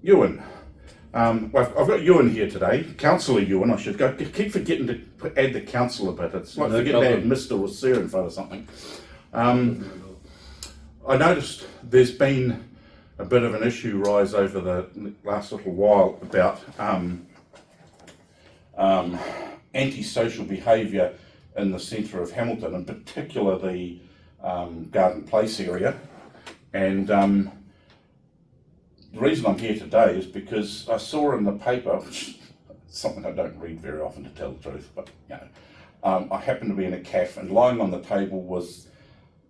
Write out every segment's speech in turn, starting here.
Ewan. Well, I've got Ewan here today, Councillor Ewan. I should keep forgetting to add the councillor bit. It's like forgetting to add Mr. or Sir in front of something. I noticed there's been a bit of an issue rise over the last little while about antisocial behaviour in the centre of Hamilton, in particular the Garden Place area. And the reason I'm here today is because I saw in the paper, which something I don't read very often to tell the truth, but you know, I happened to be in a cafe and lying on the table was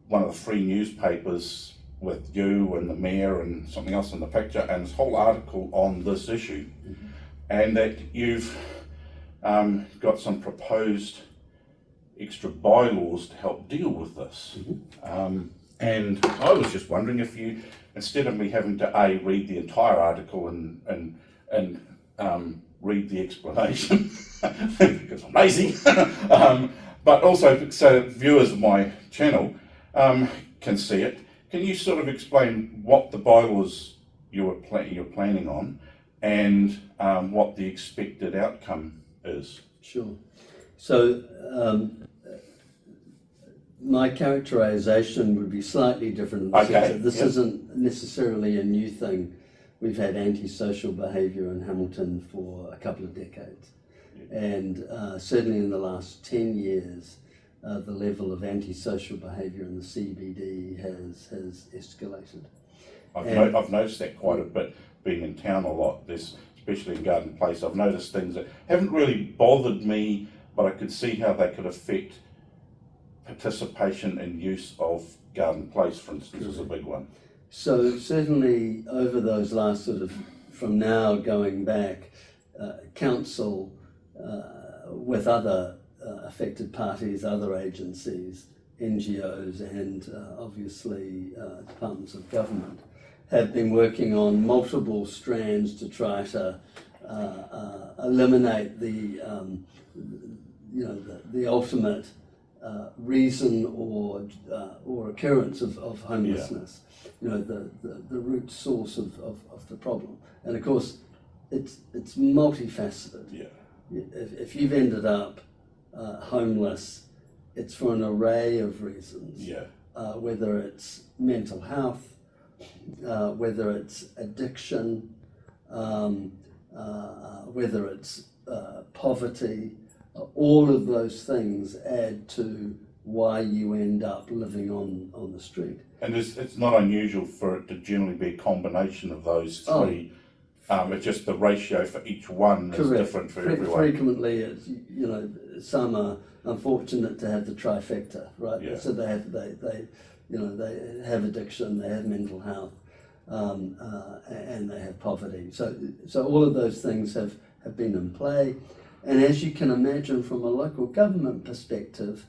one of the free newspapers with you and the mayor and something else in the picture, and this whole article on this issue, and that you've got some proposed extra bylaws to help deal with this. And I was just wondering if you, instead of me having to read the entire article and read the explanation because I'm lazy, but also so viewers of my channel can see it. Can you sort of explain what the bylaws you're planning on and what the expected outcome is? Sure. So my characterisation would be slightly different in the sense that this isn't necessarily a new thing. We've had antisocial behaviour in Hamilton for a couple of decades, and certainly in the last 10 years the level of antisocial behaviour in the CBD has escalated. I've noticed that quite a bit being in town a lot, especially in Garden Place. I've noticed things that haven't really bothered me, but I could see how they could affect participation and use of Garden Place, for instance, is a big one. So certainly over those last sort of, from now going back, council with other affected parties, other agencies, NGOs and obviously departments of government have been working on multiple strands to try to eliminate the ultimate reason or occurrence of homelessness, the root source of the problem. And of course it's multifaceted. If you've ended up homeless, it's for an array of reasons, whether it's mental health, whether it's addiction, whether it's poverty. All of those things add to why you end up living on the street. And it's not unusual for it to generally be a combination of those three. It's just the ratio for each one is different for everyone. Frequently, it's, some are unfortunate to have the trifecta, right? So they have addiction, they have mental health, and they have poverty. So all of those things have been in play. And as you can imagine from a local government perspective,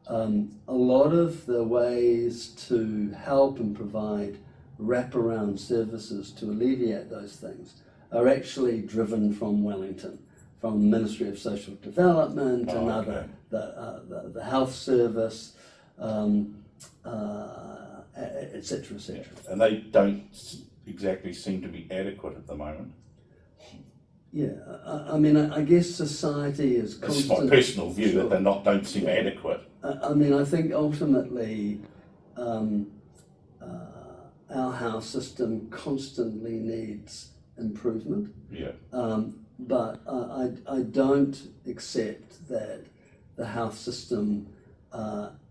a lot of the ways to help and provide wraparound services to alleviate those things are actually driven from Wellington, from the Ministry of Social Development and other, the Health Service, etc., etc. And they don't exactly seem to be adequate at the moment. I guess society is constant. It's my personal view that they don't seem adequate. I think ultimately our house system constantly needs improvement. But I don't accept that the health system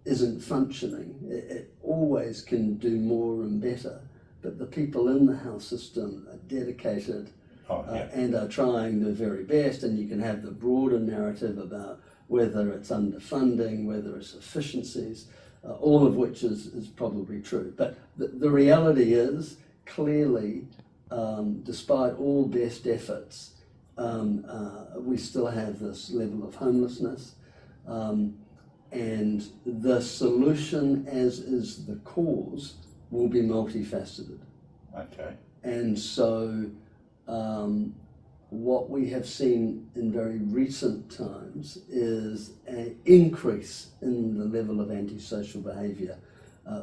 isn't functioning. It always can do more and better, but the people in the health system are dedicated and are trying their very best, and you can have the broader narrative about whether it's underfunding, whether it's efficiencies, all of which is probably true. But the reality is, clearly, despite all best efforts, we still have this level of homelessness, and the solution, as is the cause, will be multifaceted. And so what we have seen in very recent times is an increase in the level of antisocial behaviour,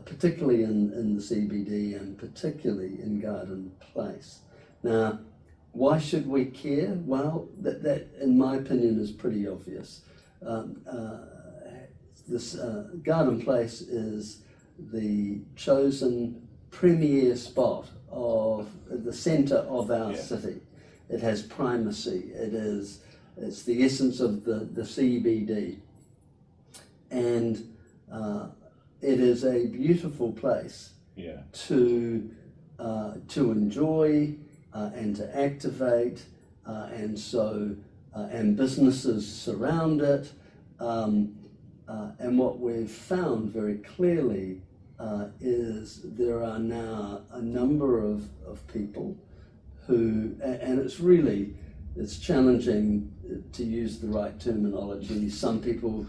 particularly in the CBD and particularly in Garden Place. Now, Why should we care? Well, that in my opinion is pretty obvious. This Garden Place is the chosen premier spot of the centre of our city. It has primacy. It's the essence of the CBD, and it is a beautiful place to enjoy and to activate, and businesses surround it. And what we've found very clearly is there are now a number of people who, and it's challenging to use the right terminology. Some people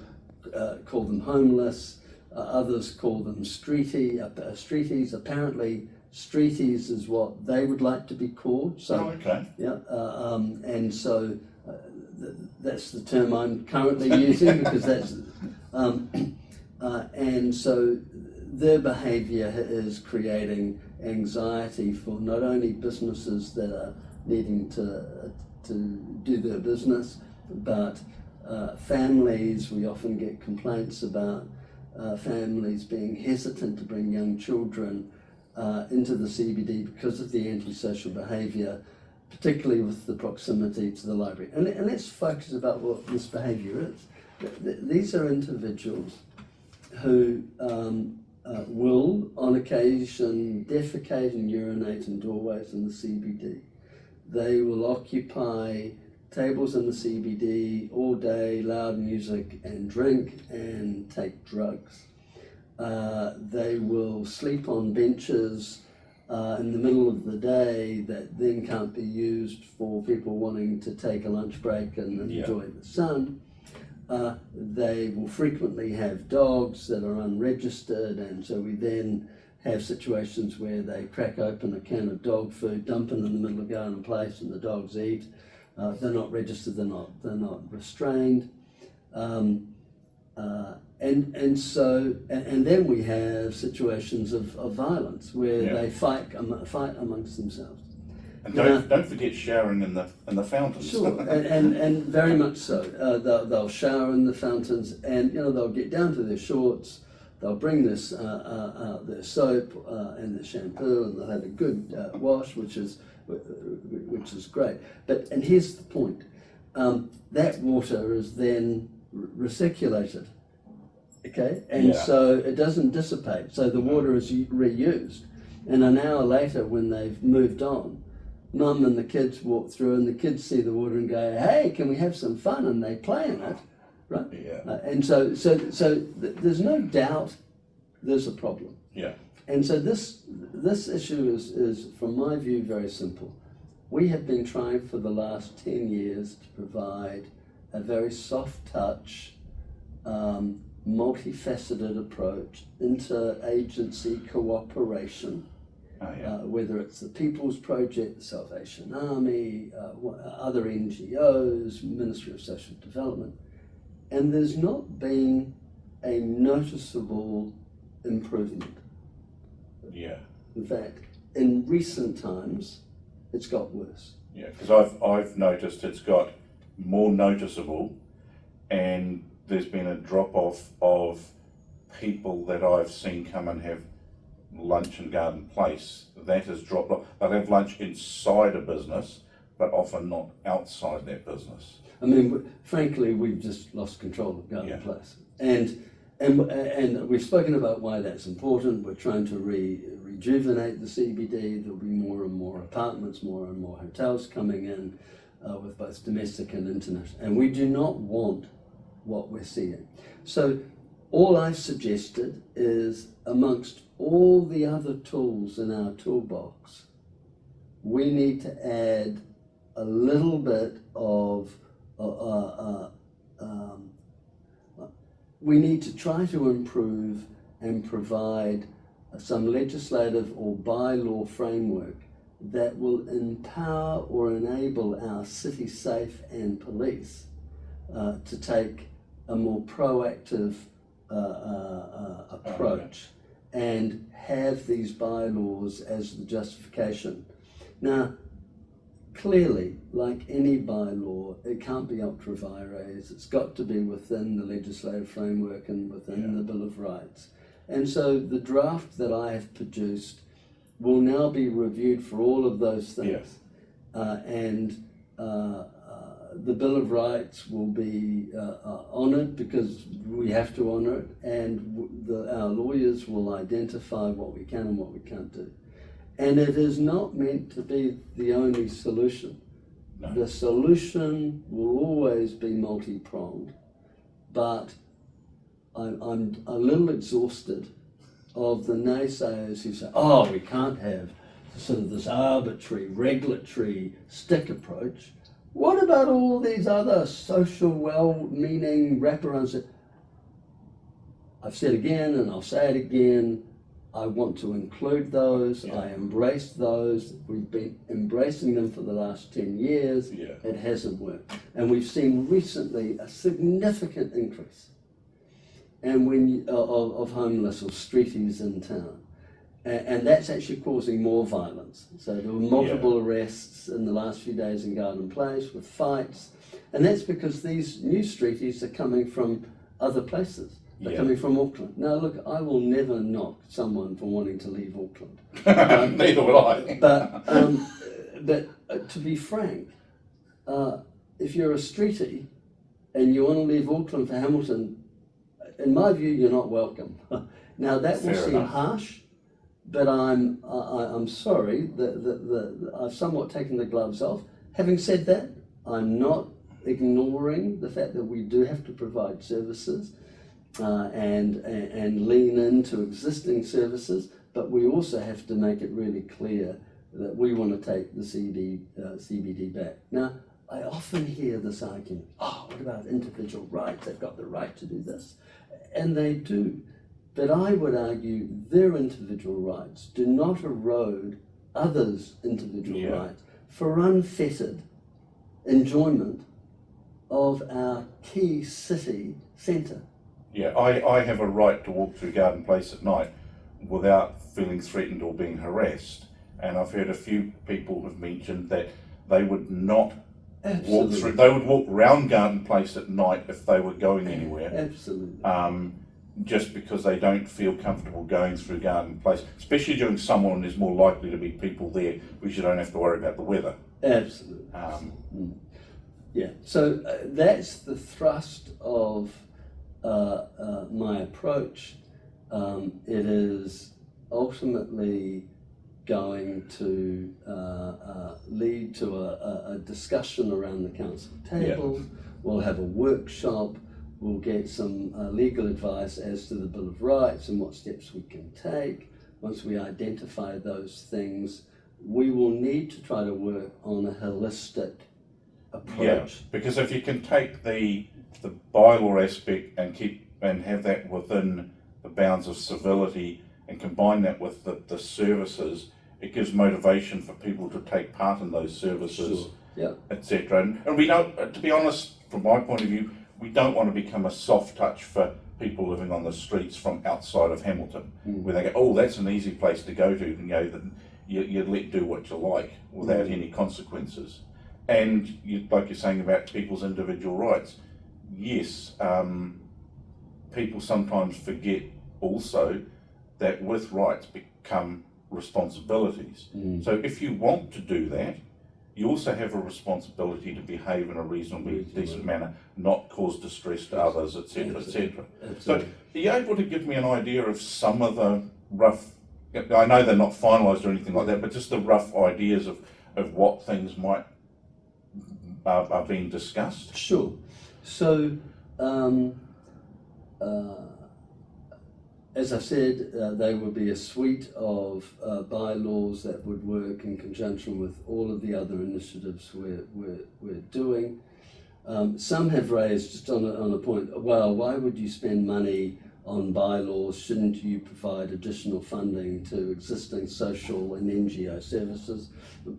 call them homeless, others call them streeties. Apparently, streeties is what they would like to be called. So, and so that's the term I'm currently using because that's, and so their behaviour is creating anxiety for not only businesses that are needing to do their business, but families. We often get complaints about families being hesitant to bring young children into the CBD because of the antisocial behaviour, particularly with the proximity to the library. And let's focus about what this behaviour is. These are individuals who will, on occasion, defecate and urinate in doorways in the CBD. They will occupy tables in the CBD all day, loud music and drink and take drugs. They will sleep on benches in the middle of the day that then can't be used for people wanting to take a lunch break and enjoy the sun. They will frequently have dogs that are unregistered, and so we then have situations where they crack open a can of dog food, dump it in the middle of Garden Place, and the dogs eat. They're not registered, they're not restrained. And then we have situations of violence where they fight amongst themselves. And don't forget showering in the fountains. Sure, and very much so. They'll shower in the fountains, and they'll get down to their shorts. They'll bring their soap and their shampoo, and they'll have a good wash, which is great. And here's the point: that water is then recirculated. Okay, and so it doesn't dissipate. So the water is reused, and an hour later, when they've moved on, Mum and the kids walk through, and the kids see the water and go, "Hey, can we have some fun?" And they play in it, right? Yeah. And so there's no doubt there's a problem. Yeah. And so this issue is, from my view, very simple. We have been trying for the last 10 years to provide a very soft touch, multifaceted approach, interagency cooperation, whether it's the People's Project, the Salvation Army, other NGOs, Ministry of Social Development, and there's not been a noticeable improvement. Yeah. In fact, in recent times, it's got worse. Yeah, because I've noticed it's got more noticeable, and there's been a drop-off of people that I've seen come and have lunch in Garden Place. That has dropped off. They'll have lunch inside a business, but often not outside that business. I mean, frankly, we've just lost control of Garden Place. And we've spoken about why that's important. We're trying to rejuvenate the CBD. There'll be more and more apartments, more and more hotels coming in with both domestic and international. And we do not want what we're seeing. So all I've suggested is, amongst all the other tools in our toolbox, we need to add a little bit of we need to try to improve and provide some legislative or bylaw framework that will empower or enable our city safe and police to take a more proactive approach and have these bylaws as the justification. Now, clearly, like any bylaw, it can't be ultra vires. It's got to be within the legislative framework and within the Bill of Rights. And so the draft that I have produced will now be reviewed for all of those things. The Bill of Rights will be honoured because we have to honour it, and our lawyers will identify what we can and what we can't do. And it is not meant to be the only solution. No. The solution will always be multi-pronged, but I'm a little exhausted of the naysayers who say, oh, we can't have sort of this arbitrary, regulatory stick approach. What about all these other social, well-meaning wraparounds? I've said again, and I'll say it again, I want to include those. I embrace those. We've been embracing them for the last 10 years. It hasn't worked. And we've seen recently a significant increase of homeless or streeties in town. And that's actually causing more violence. So there were multiple arrests in the last few days in Garden Place with fights. And that's because these new streeties are coming from other places. They're coming from Auckland. Now look, I will never knock someone for wanting to leave Auckland. Neither will I. But to be frank, if you're a streetie and you want to leave Auckland for Hamilton, in my view, you're not welcome. Now that will seem harsh, but I'm sorry that I've somewhat taken the gloves off. Having said that, I'm not ignoring the fact that we do have to provide services and lean into existing services, but we also have to make it really clear that we want to take the CBD back. Now, I often hear this argument, oh, what about individual rights? They've got the right to do this. And they do. But I would argue their individual rights do not erode others' individual rights for unfettered enjoyment of our key city centre. Yeah, I have a right to walk through Garden Place at night without feeling threatened or being harassed. And I've heard a few people have mentioned that they would not walk through, they would walk round Garden Place at night if they were going anywhere. Absolutely. Just because they don't feel comfortable going through Garden Place, especially during summer when there's more likely to be people there, which you don't have to worry about the weather. Absolutely. Yeah, so that's the thrust of my approach. It is ultimately going to lead to a discussion around the council table. We'll have a workshop. We'll get some legal advice as to the Bill of Rights and what steps we can take. Once we identify those things, we will need to try to work on a holistic approach. Yeah, because if you can take the bylaw aspect and have that within the bounds of civility and combine that with the services, it gives motivation for people to take part in those services, etc. And we don't, to be honest, from my point of view, we don't want to become a soft touch for people living on the streets from outside of Hamilton, where they go, oh, that's an easy place to go to, and you let do what you like without any consequences. And like you're saying about people's individual rights, yes, people sometimes forget also that with rights become responsibilities. So if you want to do that, you also have a responsibility to behave in a reasonably decent manner, not cause distress to others, etc., etc. So are you able to give me an idea of some of the rough, I know they're not finalised or anything like that, but just the rough ideas of what things might are being discussed? Sure. So, as I said, they would be a suite of bylaws that would work in conjunction with all of the other initiatives we're doing. Some have raised, just on a point, well, why would you spend money on bylaws? Shouldn't you provide additional funding to existing social and NGO services?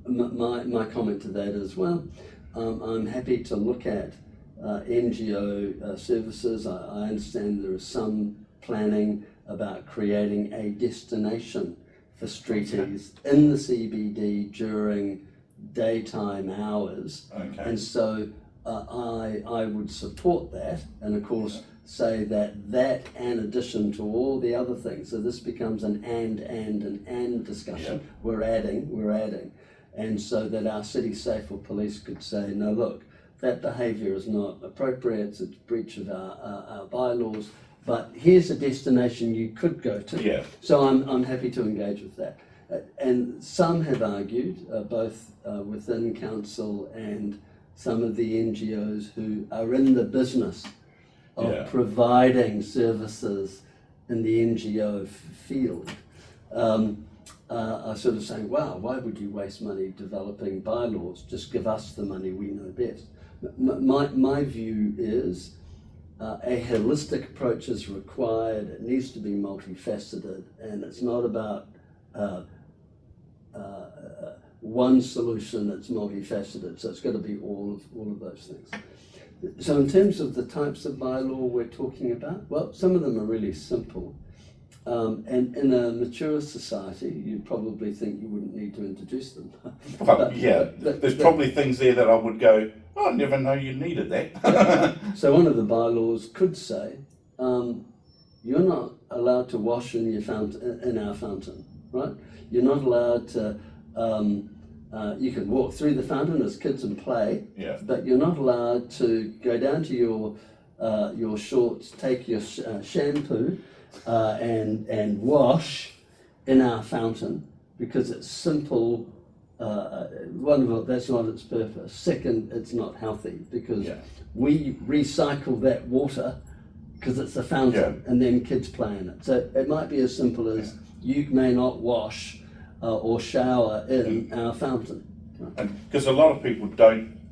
My comment to that is, well, I'm happy to look at NGO services. I understand there is some planning about creating a destination for streeties in the CBD during daytime hours. Okay. And so I would support that, and of course say that in addition to all the other things, so this becomes an and discussion. Yeah. We're adding, and so that our city safe or police could say, no, look, that behaviour is not appropriate, it's a breach of our bylaws, but here's a destination you could go to. Yeah. So I'm happy to engage with that. And some have argued, both within council and some of the NGOs who are in the business of providing services in the NGO field, are sort of saying, wow, why would you waste money developing bylaws? Just give us the money, we know best. My view is a holistic approach is required. It needs to be multifaceted, and it's not about one solution that's multifaceted. So it's got to be all of those things. So in terms of the types of bylaw we're talking about, well, some of them are really simple. And in a mature society, you'd probably think you wouldn't need to introduce them. Well, there's probably things there that I would go, oh, I never know you needed that. So one of the bylaws could say, you're not allowed to wash in our fountain, right? You're not allowed to, you can walk through the fountain as kids and play, but you're not allowed to go down to your shorts, take your shampoo, and wash in our fountain, because it's simple. That's not its purpose. Second, it's not healthy, because we recycle that water because it's a fountain, and then kids play in it. So it might be as simple as you may not wash or shower in our fountain. Because a lot of people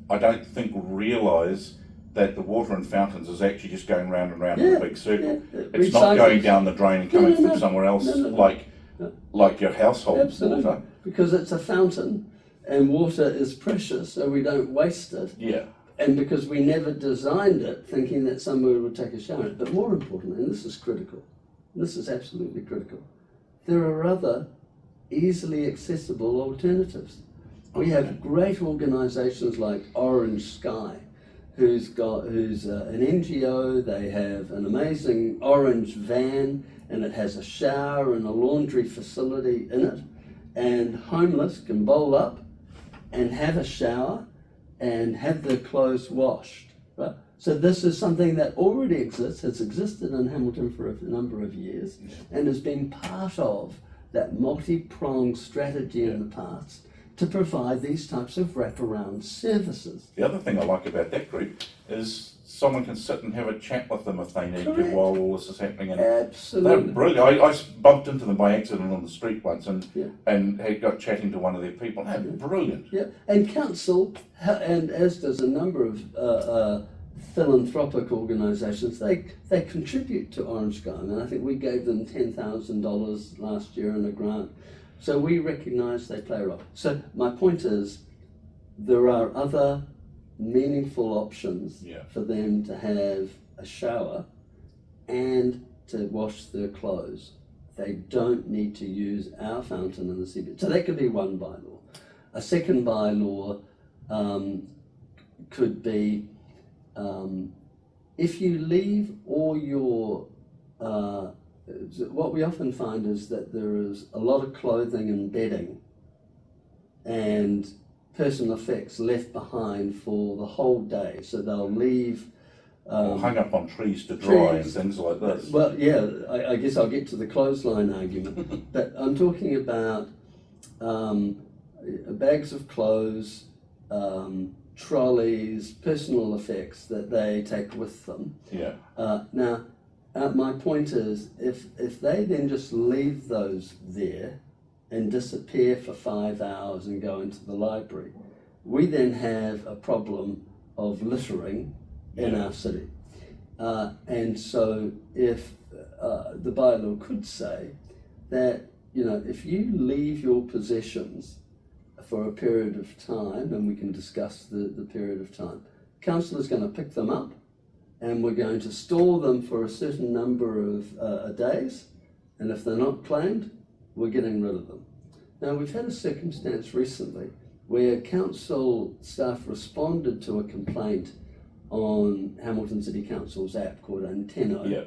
I don't think realise that the water in fountains is actually just going round and round in a big circle. It's not going down the drain and coming from somewhere else, like your household water. Because it's a fountain, and water is precious, so we don't waste it. Yeah. And because we never designed it thinking that somebody would take a shower in it. But more importantly, and this is critical, this is absolutely critical, there are other easily accessible alternatives. We have great organisations like Orange Sky, who's an NGO. They have an amazing orange van, and it has a shower and a laundry facility in it, and homeless can bowl up and have a shower and have their clothes washed, right? So this is something that already exists, has existed in Hamilton for a number of years, and has been part of that multi-pronged strategy in the past to provide these types of wraparound services. The other thing I like about that group is someone can sit and have a chat with them if they need to while all this is happening. And absolutely. They're brilliant. I bumped into them by accident on the street once and had got chatting to one of their people. They're brilliant. Yeah, and council, and as does a number of philanthropic organisations, they contribute to Orange Sky. And I think we gave them $10,000 last year in a grant. So we recognise they play a role. So my point is, there are other meaningful options for them to have a shower and to wash their clothes. They don't need to use our fountain in the CBD. So that could be one bylaw. A second bylaw could be, if you leave all your what we often find is that there is a lot of clothing and bedding and personal effects left behind for the whole day. So they'll leave or hung up on trees to dry and things like this. Well, I guess I'll get to the clothesline argument. But I'm talking about bags of clothes, trolleys, personal effects that they take with them. Now, my point is, if they then just leave those there and disappear for 5 hours and go into the library, we then have a problem of littering in our city. And so if the bylaw could say that, if you leave your possessions for a period of time, and we can discuss the period of time, council is going to pick them up, and we're going to store them for a certain number of days, and if they're not claimed, we're getting rid of them. Now, we've had a circumstance recently where council staff responded to a complaint on Hamilton City Council's app called Antenno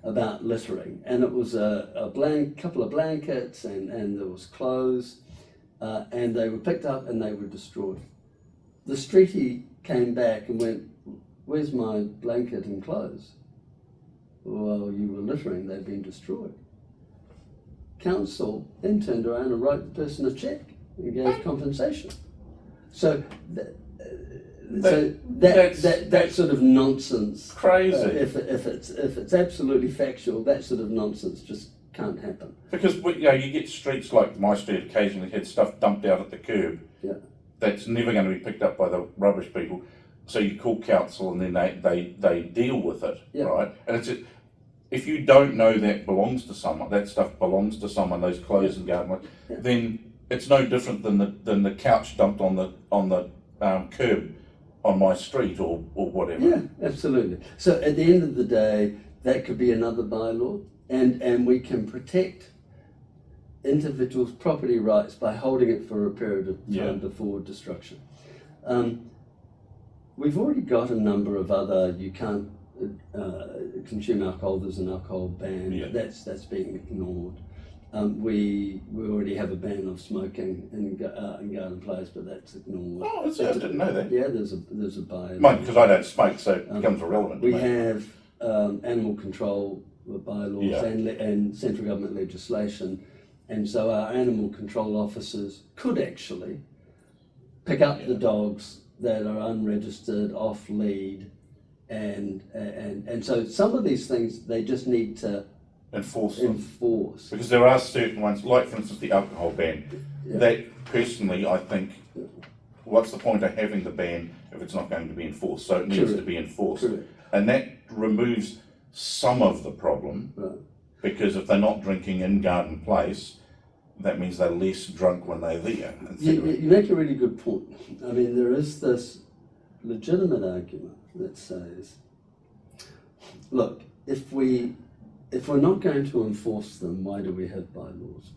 about littering, and it was a couple of blankets and there was clothes, and they were picked up and they were destroyed. The streetie came back and went, "Where's my blanket and clothes?" "Well, you were littering, they've been destroyed." Council then turned around and wrote the person a cheque and gave compensation. So that sort of nonsense, crazy. If it's absolutely factual, that sort of nonsense just can't happen. Because you get streets like my street occasionally had stuff dumped out at the curb. Yeah. That's never going to be picked up by the rubbish people. So you call council and then they deal with it, right? And if you don't know that belongs to someone, that stuff belongs to someone, those clothes and garden, then it's no different than the couch dumped on the curb on my street or whatever. Yeah, absolutely. So at the end of the day, that could be another bylaw, and we can protect individuals' property rights by holding it for a period of time before destruction. We've already got a number of other, you can't consume alcohol, there's an alcohol ban, that's being ignored. We already have a ban of smoking in garden place, but that's ignored. Oh, I didn't know that. Yeah, there's a bylaw. Mine, because I don't smoke, so it becomes irrelevant to we me. have animal control bylaws and central government legislation, and so our animal control officers could actually pick up the dogs that are unregistered, off lead, and so some of these things they just need to enforce. Because there are certain ones, like for instance the alcohol ban, that personally I think, what's the point of having the ban if it's not going to be enforced? So it needs to be enforced. And that removes some of the problem, because if they're not drinking in Garden Place, that means they're less drunk when they're there. You make a really good point. I mean, there is this legitimate argument that says, look, if we're not going to enforce them, why do we have bylaws?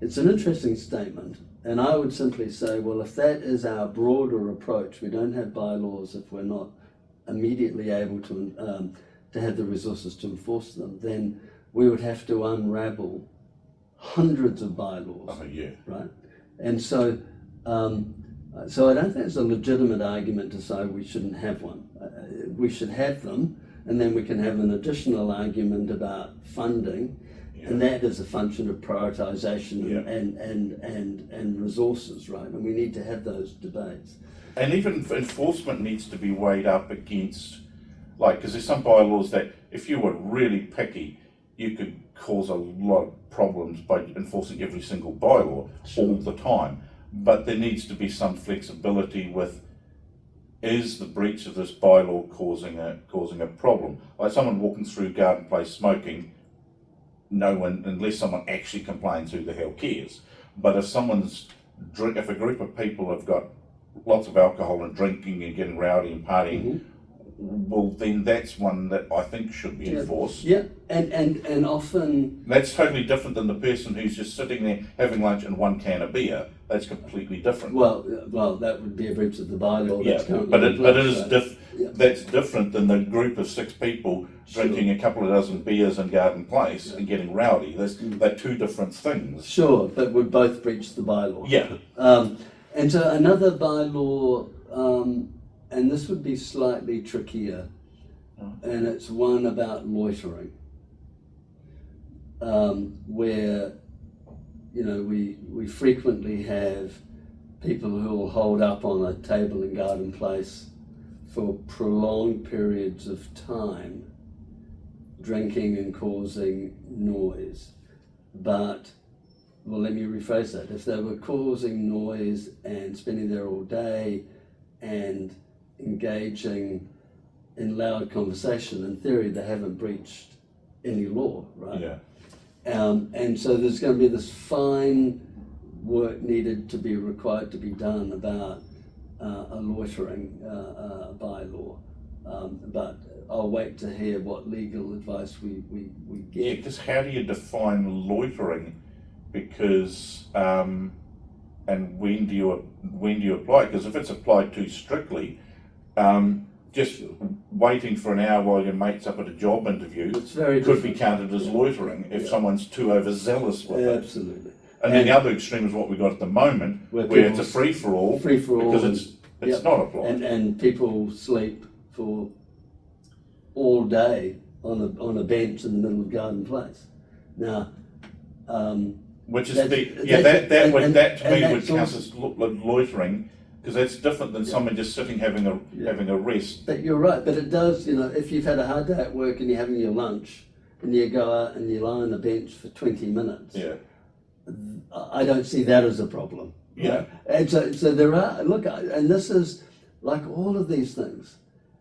It's an interesting statement, and I would simply say, well, if that is our broader approach, we don't have bylaws if we're not immediately able to have the resources to enforce them, then we would have to unravel hundreds of bylaws, right? And so I don't think it's a legitimate argument to say we shouldn't have one. We should have them, and then we can have an additional argument about funding, and that is a function of prioritisation and resources, right? And we need to have those debates. And even enforcement needs to be weighed up against, like, because there's some bylaws that if you were really picky, you could cause a lot of problems by enforcing every single bylaw all the time. But there needs to be some flexibility with, is the breach of this bylaw causing a problem? Like someone walking through Garden Place smoking, no one, unless someone actually complains, who the hell cares? But if a group of people have got lots of alcohol and drinking and getting rowdy and partying, well, then that's one that I think should be enforced. Yeah, and often... That's totally different than the person who's just sitting there having lunch and one can of beer. That's completely different. Well, that would be a breach of the bylaw. That's different than the group of 6 people drinking a couple of dozen beers in Garden Place and getting rowdy. They're two different things. Sure, but would both breach the bylaw. Yeah. And so another bylaw, and this would be slightly trickier, and it's one about loitering, where we frequently have people who will hold up on a table in Garden Place for prolonged periods of time, drinking and causing noise. But, well, let me rephrase that. If they were causing noise and spending there all day and engaging in loud conversation, in theory they haven't breached any law, right? Yeah. And so there's going to be this fine work needed to be required to be done about a loitering bylaw. But I'll wait to hear what legal advice we get. Yeah, because how do you define loitering? Because and when do you apply? Because if it's applied too strictly, just waiting for an hour while your mate's up at a job interview could be counted as loitering if someone's too overzealous with it. Absolutely. And then the other extreme is what we've got at the moment, where it's a free-for-all, because it's not applied. And people sleep for all day on a bench in the middle of Garden Place. Now, which is that to me would count as loitering, because that's different than someone just sitting having a rest. But you're right. But it does, if you've had a hard day at work and you're having your lunch and you go out and you lie on a bench for 20 minutes. Yeah. I don't see that as a problem. Yeah. Right? And so there are, and this is like all of these things,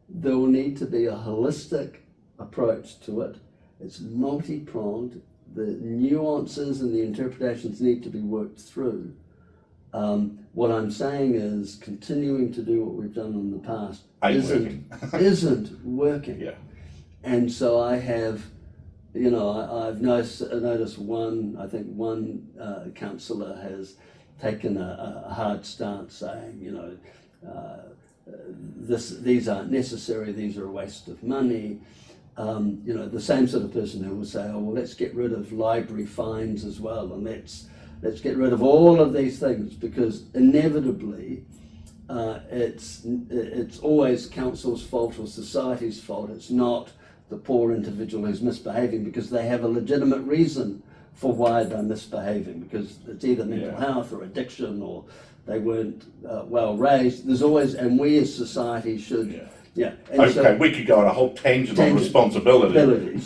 there will need to be a holistic approach to it. It's multi-pronged. The nuances and the interpretations need to be worked through. What I'm saying is continuing to do what we've done in the past isn't working. Yeah. And so I have, I've noticed one councillor has taken a hard stance saying, these aren't necessary, these are a waste of money. The same sort of person who will say, oh, well, let's get rid of library fines as well, and let's get rid of all of these things, because inevitably it's always council's fault or society's fault. It's not the poor individual who's misbehaving, because they have a legitimate reason for why they're misbehaving, because it's either mental health or addiction, or they weren't well raised. There's always, and we as society should. And okay, we could go on a whole tangent on responsibility.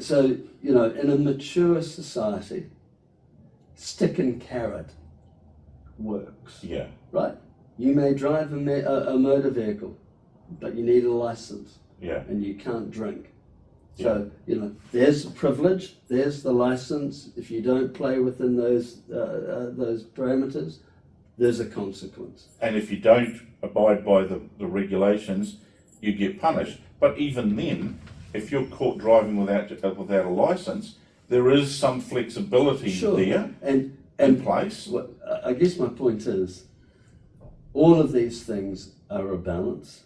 So in a mature society, stick and carrot works. Yeah. Right? You may drive a motor vehicle, but you need a license. Yeah. And you can't drink. So, there's the privilege, there's the license. If you don't play within those parameters, there's a consequence. And if you don't abide by the regulations, you get punished. But even then, if you're caught driving without a license, there is some flexibility there in place. Well, I guess my point is, all of these things are a balance.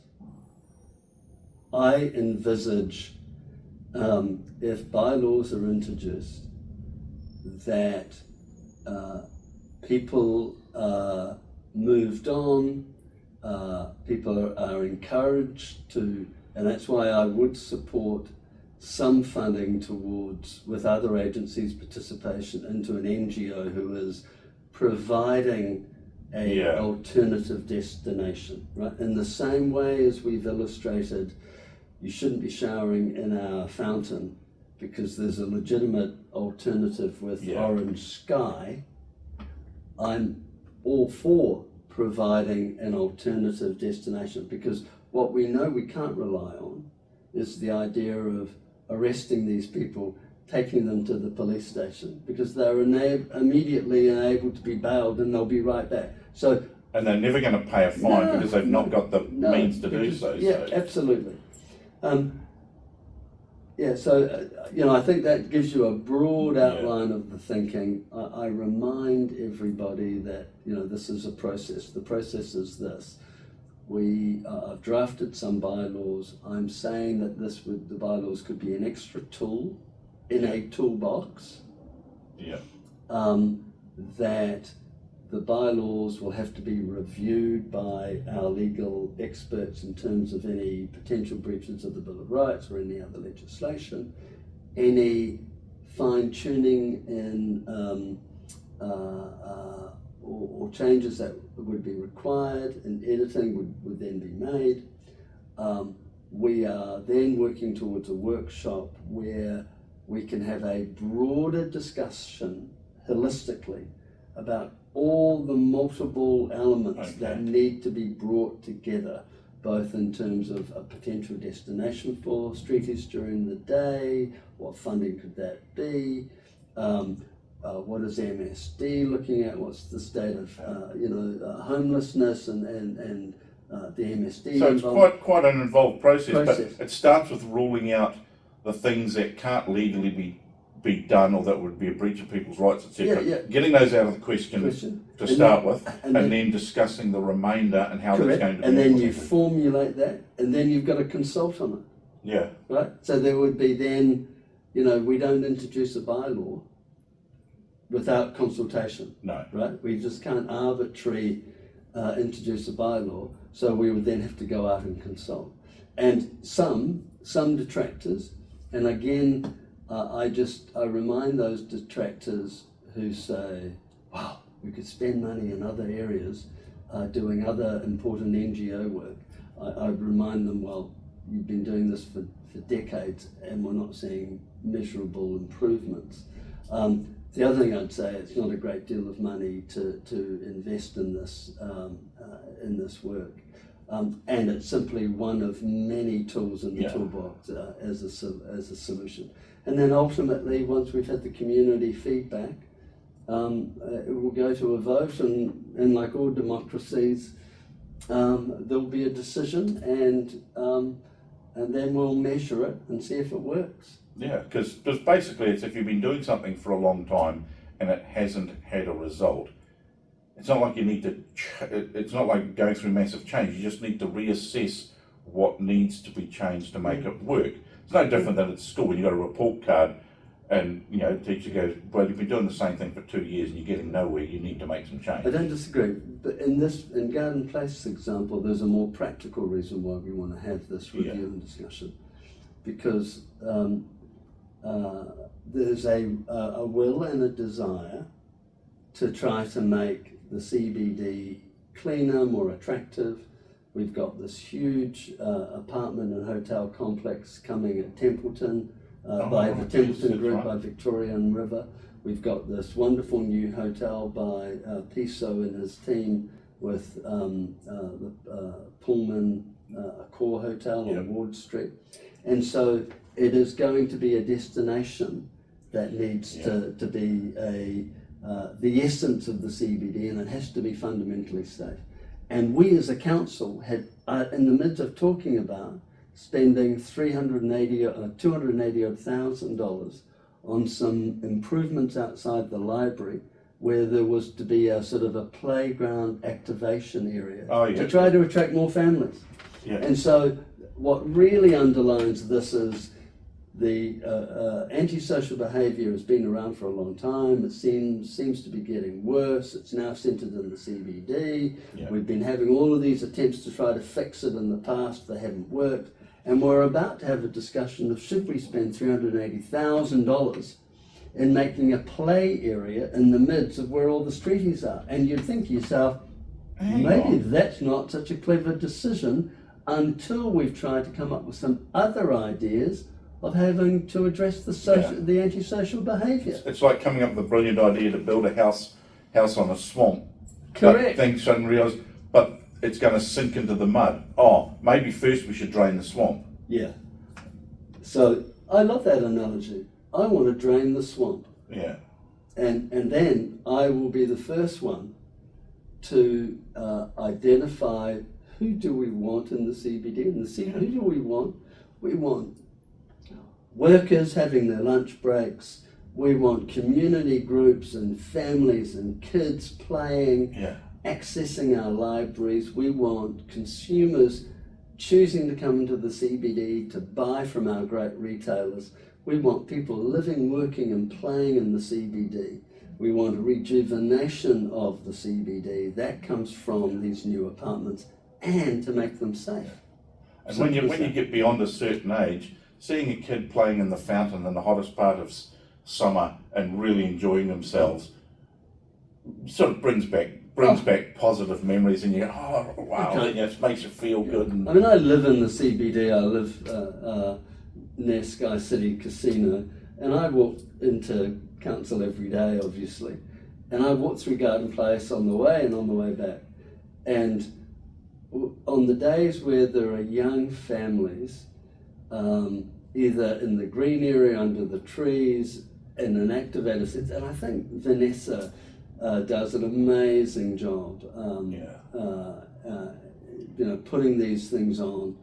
I envisage, if bylaws are introduced, that people are moved on, people are encouraged to, and that's why I would support some funding towards, with other agencies' participation into an NGO who is providing an alternative destination, right? In the same way as we've illustrated, you shouldn't be showering in our fountain because there's a legitimate alternative with orange sky. I'm all for providing an alternative destination, because what we know we can't rely on is the idea of arresting these people, taking them to the police station, because they're immediately able to be bailed and they'll be right back. So, and they're never going to pay a fine because they've not got the means to do so. Yeah, absolutely. I think that gives you a broad outline of the thinking. I remind everybody that this is a process. The process is this: we have drafted some bylaws. I'm saying that the bylaws could be an extra tool in a toolbox. Yeah. That the bylaws will have to be reviewed by our legal experts in terms of any potential breaches of the Bill of Rights or any other legislation. Any fine-tuning in or changes that would be required in editing would then be made. We are then working towards a workshop where we can have a broader discussion holistically about all the multiple elements that need to be brought together, both in terms of a potential destination for streeties during the day, what funding could that be, what is MSD looking at, what's the state of homelessness and the MSD. So it's quite an involved process, but it starts with ruling out the things that can't legally be done or that would be a breach of people's rights, etc. Yeah. Getting those out of the question to start with, and then discussing the remainder and how that's going to be and then you implemented. formulate that, and then you've got to consult on it. Yeah. Right? So there would be then, we don't introduce a bylaw without consultation. No. Right? We just can't arbitrarily introduce a bylaw, so we would then have to go out and consult. And some detractors, and again, I remind those detractors who say, wow, we could spend money in other areas doing other important NGO work. I remind them, well, you've been doing this for decades and we're not seeing measurable improvements. The other thing I'd say, it's not a great deal of money to invest in this work. And it's simply one of many tools in the toolbox as a solution. And then ultimately, once we've had the community feedback, it will go to a vote, and like all democracies, there'll be a decision, and then we'll measure it and see if it works. Yeah, because basically it's if you've been doing something for a long time and it hasn't had a result, it's not like you need to, it's not like going through massive change. You just need to reassess what needs to be changed to make it work. It's no different than at school when you got a report card and the teacher goes, well, you've been doing the same thing for 2 years and you're getting nowhere, you need to make some change. I don't disagree, but in Garden Place example, there's a more practical reason why we want to have this review and discussion, because there's a will and a desire to try to make the CBD cleaner, more attractive. We've got this huge apartment and hotel complex coming at Templeton by the Templeton Group, by Victoria and River. We've got this wonderful new hotel by Piso and his team with the Pullman Accor Hotel on Ward Street. And so it is going to be a destination that needs to be the essence of the CBD, and it has to be fundamentally safe. And we as a council had, in the midst of talking about spending $280,000 on some improvements outside the library, where there was to be a sort of a playground activation area to try to attract more families. Yeah. And so what really underlines this is the antisocial behaviour has been around for a long time. It seems to be getting worse. It's now centred in the CBD. Yeah. We've been having all of these attempts to try to fix it in the past. They haven't worked. And we're about to have a discussion of should we spend $380,000 in making a play area in the midst of where all the streeties are. And you'd think to yourself, maybe that's not such a clever decision until we've tried to come up with some other ideas of having to address the antisocial behaviour. It's like coming up with a brilliant idea to build a house on a swamp. Correct. But then suddenly realise, but it's going to sink into the mud. Oh, maybe first we should drain the swamp. Yeah. So I love that analogy. I want to drain the swamp. Yeah. And then I will be the first one to identify who do we want in the CBD. Who do we want? We want workers having their lunch breaks. We want community groups and families and kids playing, accessing our libraries. We want consumers choosing to come into the CBD to buy from our great retailers. We want people living, working and playing in the CBD. We want a rejuvenation of the CBD. That comes from these new apartments, and to make them safe. And when you get beyond a certain age, seeing a kid playing in the fountain in the hottest part of summer and really enjoying themselves sort of brings back positive memories, and you go, oh wow, it makes you feel good. And I mean, I live in the CBD. I live near Sky City Casino, and I walk into council every day, obviously, and I walk through Garden Place on the way and on the way back, and on the days where there are young families, either in the green area under the trees in an activated sense, and I think Vanessa does an amazing job, putting these things on,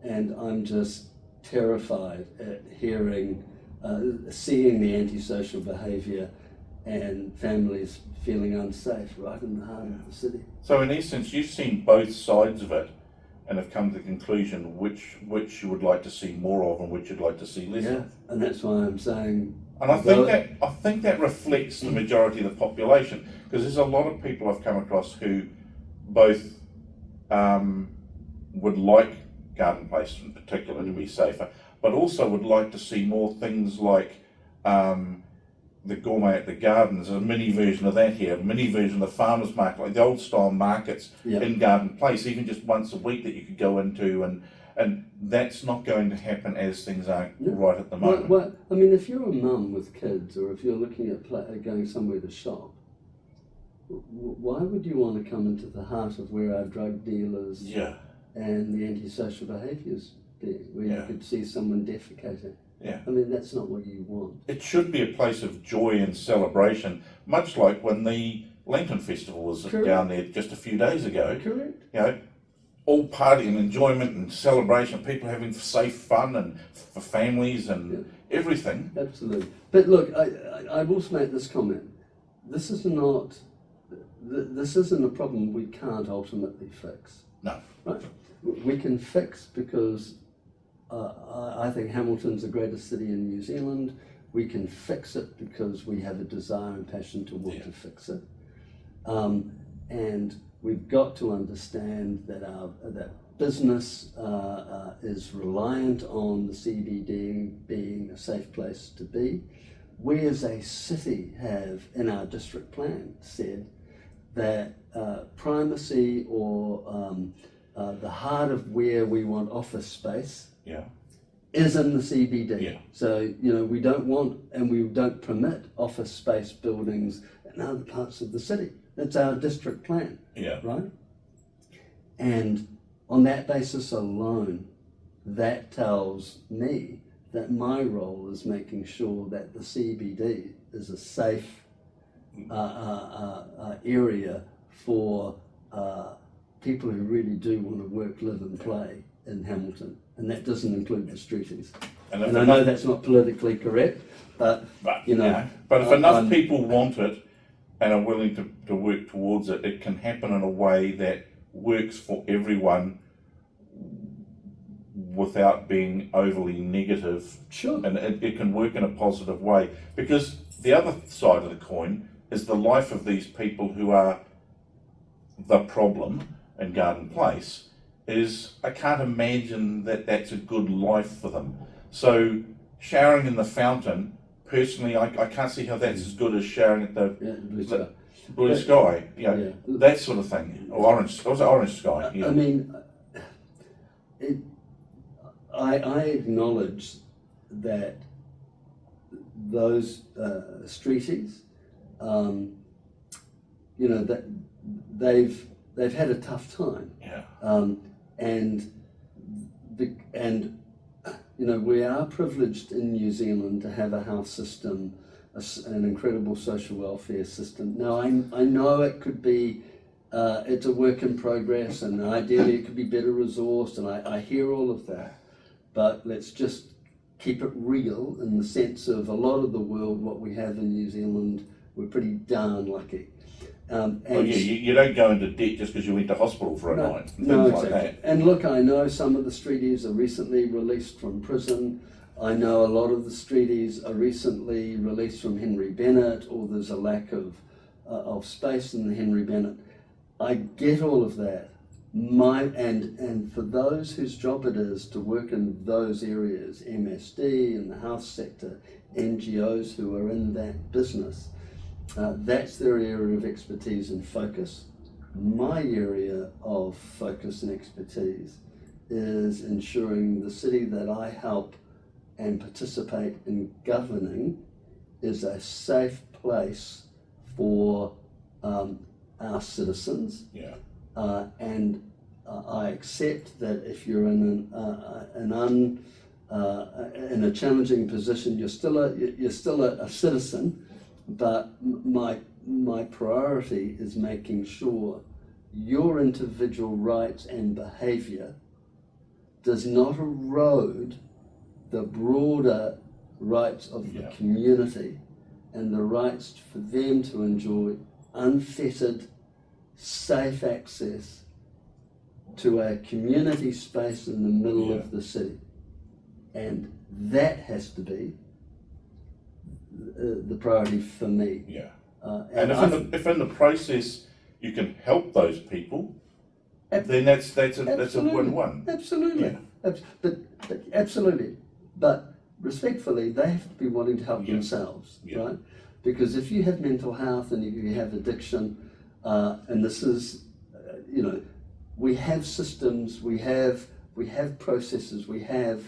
and I'm just terrified at hearing seeing the antisocial behaviour and families feeling unsafe right in the heart of the city. So in essence, you've seen both sides of it and have come to the conclusion which you would like to see more of and which you'd like to see less of. And that's why I'm saying. And I think that reflects the majority of the population, because there's a lot of people I've come across who both would like Garden Place in particular to be safer, but also would like to see more things like the Gourmet at the Gardens, a mini version of that here, a mini version of the farmers market, like the old style markets in Garden Place, even just once a week that you could go into, and that's not going to happen as things are right at the moment. Well, I mean, if you're a mum with kids, or if you're looking at going somewhere to shop, why would you want to come into the heart of where our drug dealers and the antisocial behaviours be, where you could see someone defecating? I mean, that's not what you want. It should be a place of joy and celebration, much like when the Lantern Festival was down there just a few days ago. Correct. You know, all party and enjoyment and celebration, people having safe fun and for families and everything. Absolutely. But look, I will make this comment. This isn't a problem we can't ultimately fix. No. Right? We can fix because I think Hamilton's the greatest city in New Zealand. We can fix it because we have a desire and passion to want to fix it. And we've got to understand that that business is reliant on the CBD being a safe place to be. We as a city have, in our district plan, said that primacy or the heart of where we want office space is in the CBD. So, you know, we don't want and we don't permit office space buildings in other parts of the city. That's our district plan, right? And on that basis alone, that tells me that my role is making sure that the CBD is a safe area for people who really do want to work, live and play in Hamilton. And that doesn't include the streeties. And I know that's not politically correct, but you know. But if enough people want it and are willing to work towards it, it can happen in a way that works for everyone without being overly negative. Sure. And it can work in a positive way. Because the other side of the coin is the life of these people who are the problem in Garden Place is, I can't imagine that that's a good life for them. So showering in the fountain, personally, I can't see how that's as good as showering at the blue sky, that sort of thing, or orange sky. I mean, I acknowledge that those streeties, you know, that they've had a tough time. And you know, we are privileged in New Zealand to have a health system, an incredible social welfare system. Now, I know it could be, it's a work in progress, and ideally it could be better resourced, and I hear all of that. But let's just keep it real in the sense of a lot of the world, what we have in New Zealand, we're pretty darn lucky. You don't go into debt just because you went to hospital for a night and things like that. And look, I know some of the streeties are recently released from prison. I know a lot of the streeties are recently released from Henry Bennett, or there's a lack of space in the Henry Bennett. I get all of that. And for those whose job it is to work in those areas, MSD in the health sector, NGOs who are in that business, that's their area of expertise and focus. My area of focus and expertise is ensuring the city that I help and participate in governing is a safe place for our citizens. And I accept that if you're in in a challenging position, you're still a citizen. But my priority is making sure your individual rights and behaviour does not erode the broader rights of the community and the rights for them to enjoy unfettered, safe access to a community space in the middle of the city. And that has to be the priority for me. Yeah. And if in the process you can help those people, then that's a win-win. Absolutely. Yeah. But absolutely. But respectfully, they have to be wanting to help themselves, right? Because if you have mental health and if you have addiction, and this is, we have systems, we have processes, we have.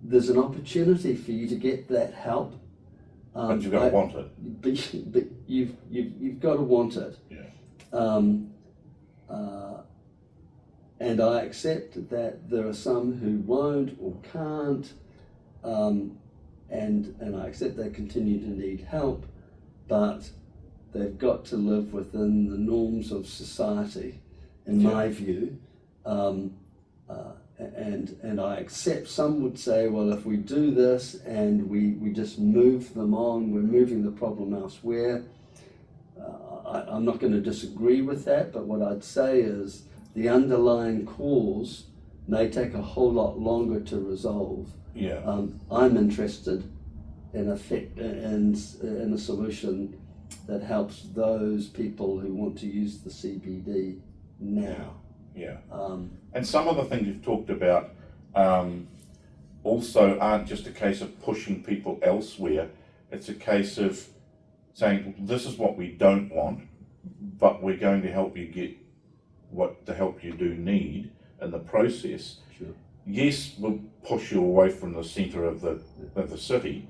There's an opportunity for you to get that help. But you've got to want it. But you've got to want it. Yeah. And I accept that there are some who won't or can't, and I accept they continue to need help, but they've got to live within the norms of society, in my view. And I accept some would say, well, if we do this and we just move them on, we're moving the problem elsewhere. I'm not going to disagree with that, but what I'd say is the underlying cause may take a whole lot longer to resolve. Yeah. I'm interested in a solution that helps those people who want to use the CBD now. Yeah. And some of the things you've talked about also aren't just a case of pushing people elsewhere. It's a case of saying, this is what we don't want, but we're going to help you get what the help you do need in the process. Sure. Yes, we'll push you away from the centre of the city,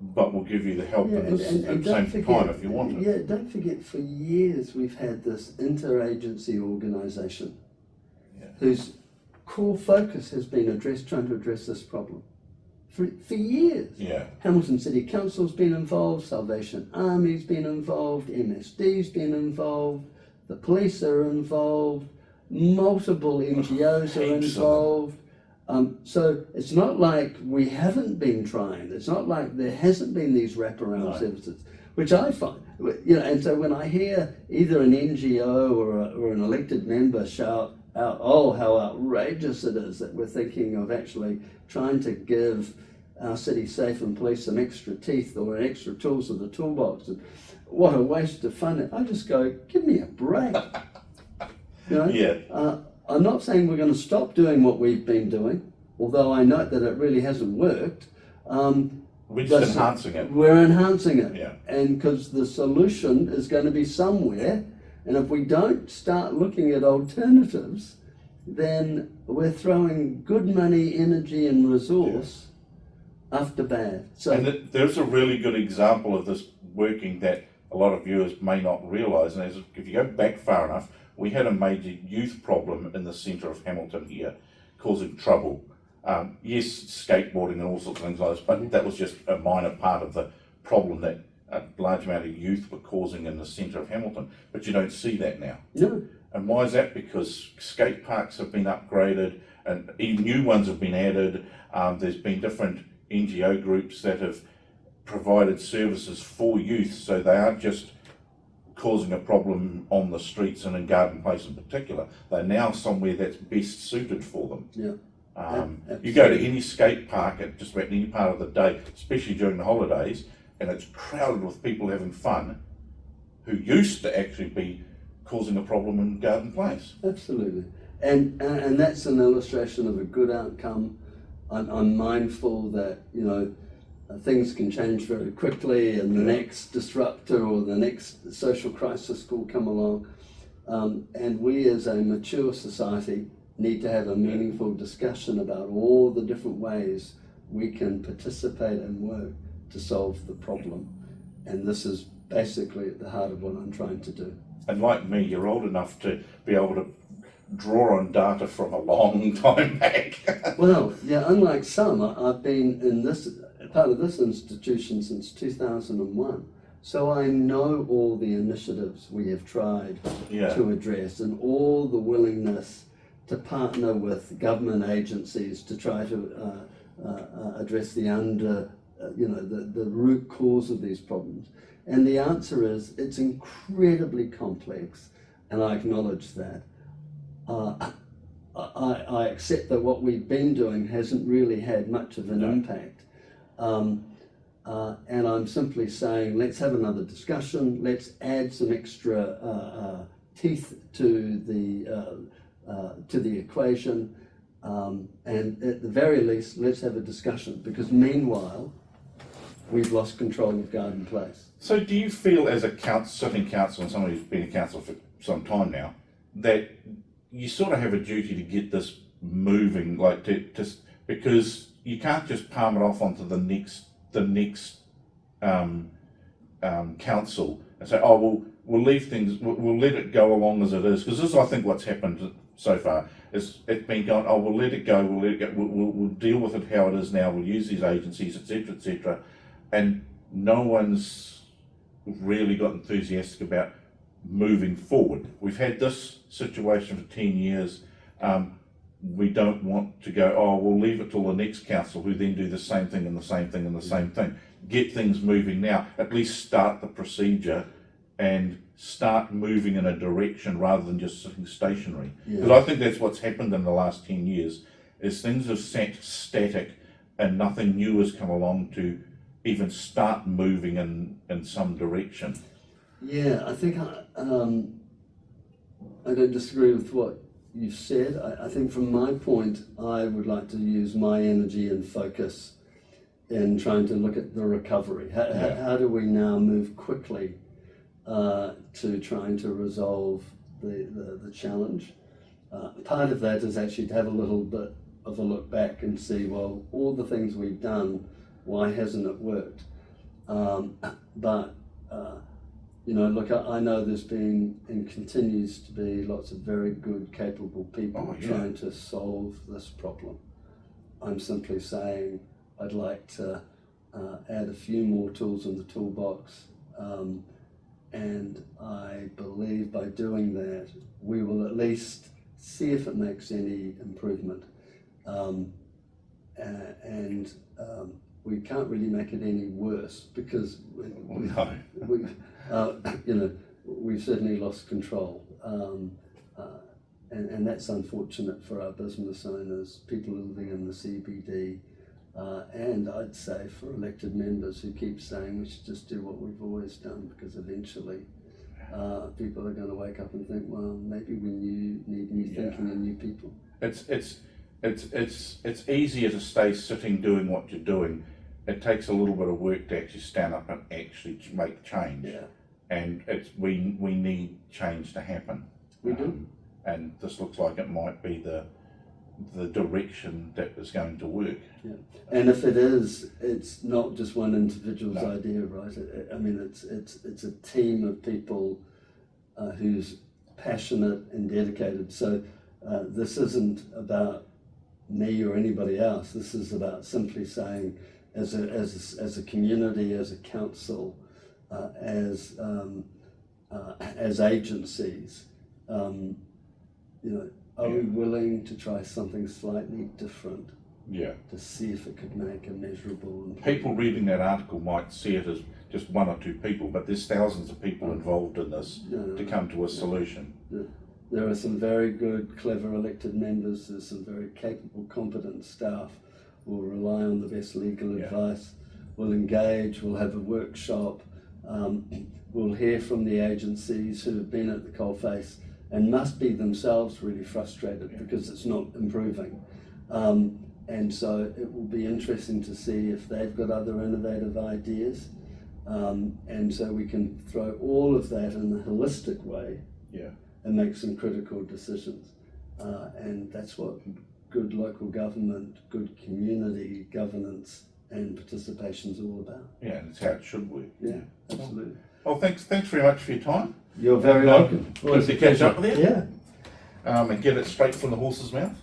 but we'll give you the help at the same time if you want it. Yeah, don't forget, for years we've had this interagency organisation whose core focus has been trying to address this problem for years. Yeah. Hamilton City Council's been involved, Salvation Army's been involved, MSD's been involved, the police are involved, multiple NGOs are involved. So it's not like we haven't been trying. It's not like there hasn't been these wraparound services, which I find, and so when I hear either an NGO or an elected member shout out, oh, how outrageous it is that we're thinking of actually trying to give our city safe and police some extra teeth or extra tools in the toolbox, and what a waste of fun. I just go, give me a break. I'm not saying we're going to stop doing what we've been doing, although I note that it really hasn't worked. We're just enhancing it. We're enhancing it. Yeah. And because the solution is going to be somewhere, and if we don't start looking at alternatives, then we're throwing good money, energy and resource after bad. So, and there's a really good example of this working that a lot of viewers may not realise, and if you go back far enough, we had a major youth problem in the centre of Hamilton here, causing trouble. Yes, skateboarding and all sorts of things like this, but that was just a minor part of the problem that a large amount of youth were causing in the centre of Hamilton. But you don't see that now. No. And why is that? Because skate parks have been upgraded and new ones have been added. There's been different NGO groups that have provided services for youth, so they aren't just causing a problem on the streets and in Garden Place in particular. They're now somewhere that's best suited for them. Yeah. You go to any skate park at just about any part of the day, especially during the holidays, and it's crowded with people having fun who used to actually be causing a problem in Garden Place. Absolutely. And that's an illustration of a good outcome. I'm mindful that, things can change very quickly and the next disruptor or the next social crisis will come along. And we as a mature society need to have a meaningful discussion about all the different ways we can participate and work to solve the problem. And this is basically at the heart of what I'm trying to do. And like me, you're old enough to be able to draw on data from a long time back. Well, yeah, unlike some, I've been in this part of this institution since 2001. So I know all the initiatives we have tried to address and all the willingness to partner with government agencies to try to address the the root cause of these problems? And the answer is it's incredibly complex, and I acknowledge that. I accept that what we've been doing hasn't really had much of an impact. And I'm simply saying, let's have another discussion, let's add some extra teeth to the equation, and at the very least, let's have a discussion, because meanwhile, we've lost control of Garden Place. So do you feel, as a sitting councillor and somebody who's been a councillor for some time now, that you sort of have a duty to get this moving, like because you can't just palm it off onto the next council and say, oh, we'll leave things, we'll let it go along as it is, because this is, I think, what's happened so far. It's been going, oh, we'll let it go, we'll deal with it how it is now, we'll use these agencies, etc., and no one's really got enthusiastic about moving forward. We've had this situation for 10 years. We don't want to go, oh, we'll leave it till the next council who then do the same thing and the same thing and the same thing. Get things moving now. At least start the procedure and start moving in a direction rather than just sitting stationary. Because I think that's what's happened in the last 10 years, is things have sat static and nothing new has come along to even start moving in some direction. Yeah, I think I don't disagree with what you've said. I think from my point, I would like to use my energy and focus in trying to look at the recovery. How do we now move quickly to trying to resolve the challenge? Part of that is actually to have a little bit of a look back and see, well, all the things we've done, why hasn't it worked? Look, I know there's been and continues to be lots of very good, capable people trying to solve this problem. I'm simply saying I'd like to add a few more tools in the toolbox, and I believe by doing that we will at least see if it makes any improvement, and we can't really make it any worse, because we've certainly lost control, and that's unfortunate for our business owners, people living in the CBD, and I'd say for elected members who keep saying we should just do what we've always done, because eventually people are going to wake up and think, well, maybe we need new thinking and new people. It's easier to stay sitting doing what you're doing. It takes a little bit of work to actually stand up and actually make change. Yeah. And we need change to happen. We do. And this looks like it might be the direction that is going to work. Yeah. And if it is, it's not just one individual's idea, right? It's a team of people who's passionate and dedicated. So this isn't about me or anybody else. This is about simply saying, as a community, as a council, as agencies, are we willing to try something slightly different? Yeah. To see if it could make a measurable improvement. People reading that article might see it as just one or two people, but there's thousands of people involved in this to come to a solution. There are some very good, clever elected members. There's some very capable, competent staff. We'll rely on the best legal advice. We'll engage. We'll have a workshop. We'll hear from the agencies who have been at the coalface and must be themselves really frustrated because it's not improving. And so it will be interesting to see if they've got other innovative ideas. And so we can throw all of that in a holistic way and make some critical decisions. And that's what good local government, good community governance and participation is all about. Yeah, and it's how it should work. Yeah, absolutely. Well, thanks very much for your time. You're very welcome. Good to catch up with you. Yeah. And get it straight from the horse's mouth.